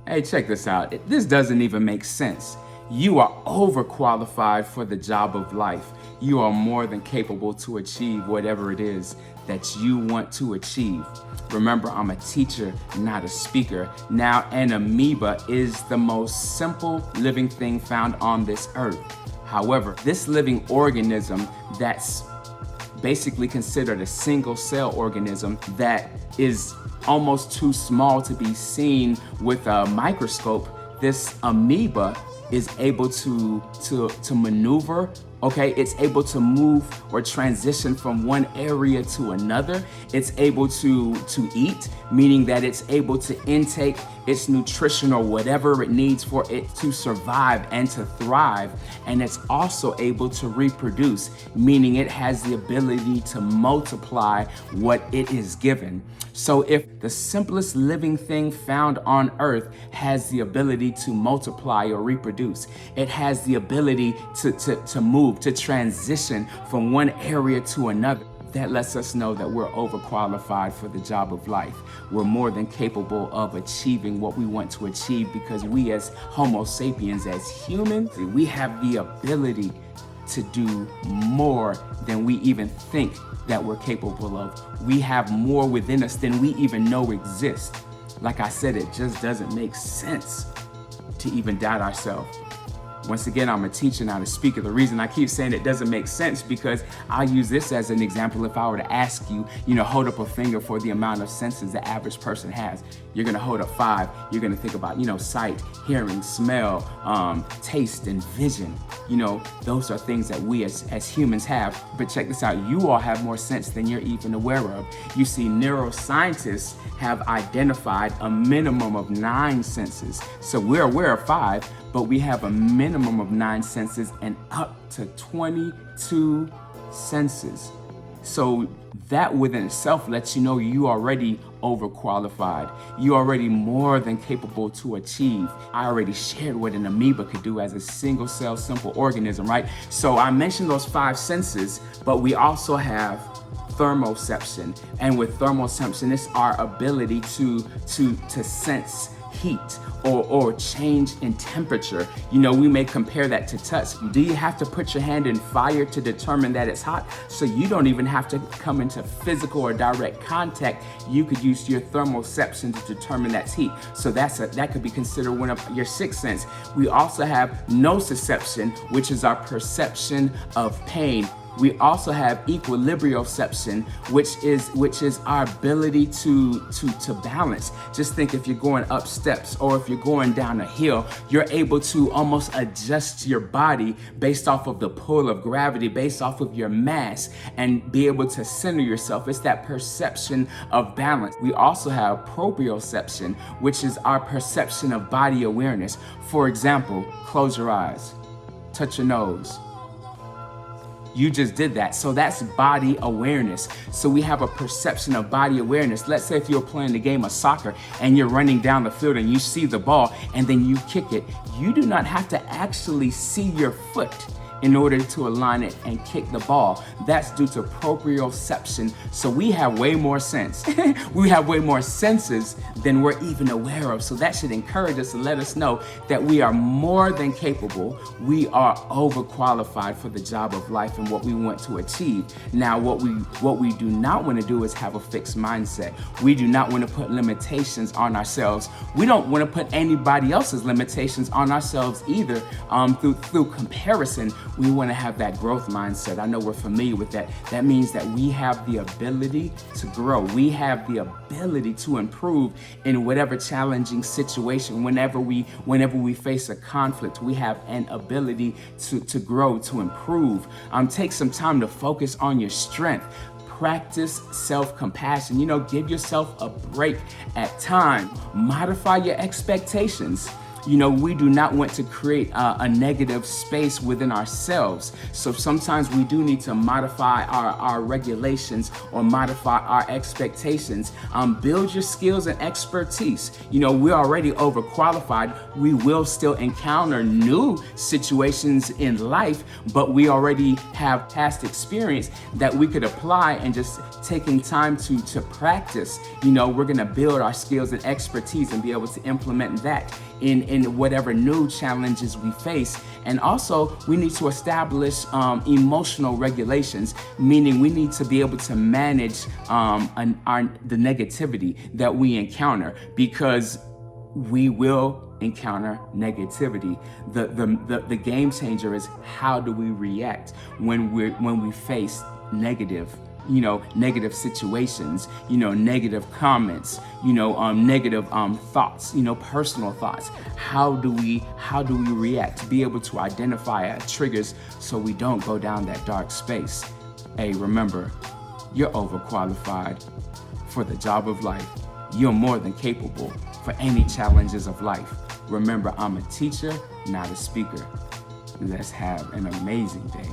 Hey, check this out. This doesn't even make sense. You are overqualified for the job of life. You are more than capable to achieve whatever it is that you want to achieve. Remember, I'm a teacher, not a speaker. Now, an amoeba is the most simple living thing found on this earth. However, this living organism that's basically considered a single cell organism that is almost too small to be seen with a microscope, this amoeba is able to maneuver. Okay, it's able to move or transition from one area to another. It's able to eat, meaning that it's able to intake its nutrition or whatever it needs for it to survive and to thrive. And it's also able to reproduce, meaning it has the ability to multiply what it is given. So if the simplest living thing found on earth has the ability to multiply or reproduce, it has the ability to move, to transition from one area to another. That lets us know that we're overqualified for the job of life. We're more than capable of achieving what we want to achieve because we as Homo sapiens, as humans, we have the ability to do more than we even think that we're capable of. We have more within us than we even know exist. Like I said, it just doesn't make sense to even doubt ourselves. Once again, I'm a teacher, not a speaker. The reason I keep saying it doesn't make sense because I use this as an example. If I were to ask you, hold up a finger for the amount of senses the average person has. You're gonna hold up 5. You're gonna think about, sight, hearing, smell, taste, and vision. Those are things that we as humans have. But check this out, you all have more sense than you're even aware of. You see, neuroscientists have identified a minimum of 9 senses. So we're aware of 5, but we have a minimum of 9 senses and up to 22 senses. So that within itself lets you know you already overqualified. You already more than capable to achieve. I already shared what an amoeba could do as a single cell simple organism, right? So I mentioned those 5 senses, but we also have thermoception. And with thermoception, it's our ability to sense heat or change in temperature. We may compare that to touch. Do you have to put your hand in fire to determine that it's hot? So you don't even have to come into physical or direct contact. You could use your thermoception to determine that's heat. So that could be considered one of your 6th sense. We also have nociception, which is our perception of pain. We also have equilibrioception, which is our ability to balance. Just think if you're going up steps or if you're going down a hill, you're able to almost adjust your body based off of the pull of gravity, based off of your mass, and be able to center yourself. It's that perception of balance. We also have proprioception, which is our perception of body awareness. For example, close your eyes, touch your nose. You just did that. So that's body awareness. So we have a perception of body awareness. Let's say if you're playing the game of soccer and you're running down the field and you see the ball and then you kick it, you do not have to actually see your foot in order to align it and kick the ball. That's due to proprioception. So we have way more sense. We have way more senses than we're even aware of. So that should encourage us to let us know that we are more than capable. We are overqualified for the job of life and what we want to achieve. Now, what we do not want to do is have a fixed mindset. We do not want to put limitations on ourselves. We don't want to put anybody else's limitations on ourselves either. Through comparison, we want to have that growth mindset. I know we're familiar with that. That means that we have the ability to grow. We have the ability to improve in whatever challenging situation. Whenever we face a conflict, we have an ability to grow, to improve. Take some time to focus on your strength. Practice self-compassion. Give yourself a break at times. Modify your expectations. We do not want to create a negative space within ourselves. So sometimes we do need to modify our regulations or modify our expectations. Build your skills and expertise. We're already overqualified. We will still encounter new situations in life, but we already have past experience that we could apply and just taking time to practice. We're going to build our skills and expertise and be able to implement that in whatever new challenges we face. And also, we need to establish emotional regulations, meaning we need to be able to manage the negativity that we encounter, because we will encounter negativity. The game changer is, how do we react when we face negative situations, negative comments, negative thoughts, personal thoughts. How do we react? To be able to identify our triggers so we don't go down that dark space. Hey, remember, you're overqualified for the job of life. You're more than capable for any challenges of life. Remember, I'm a teacher, not a speaker. Let's have an amazing day.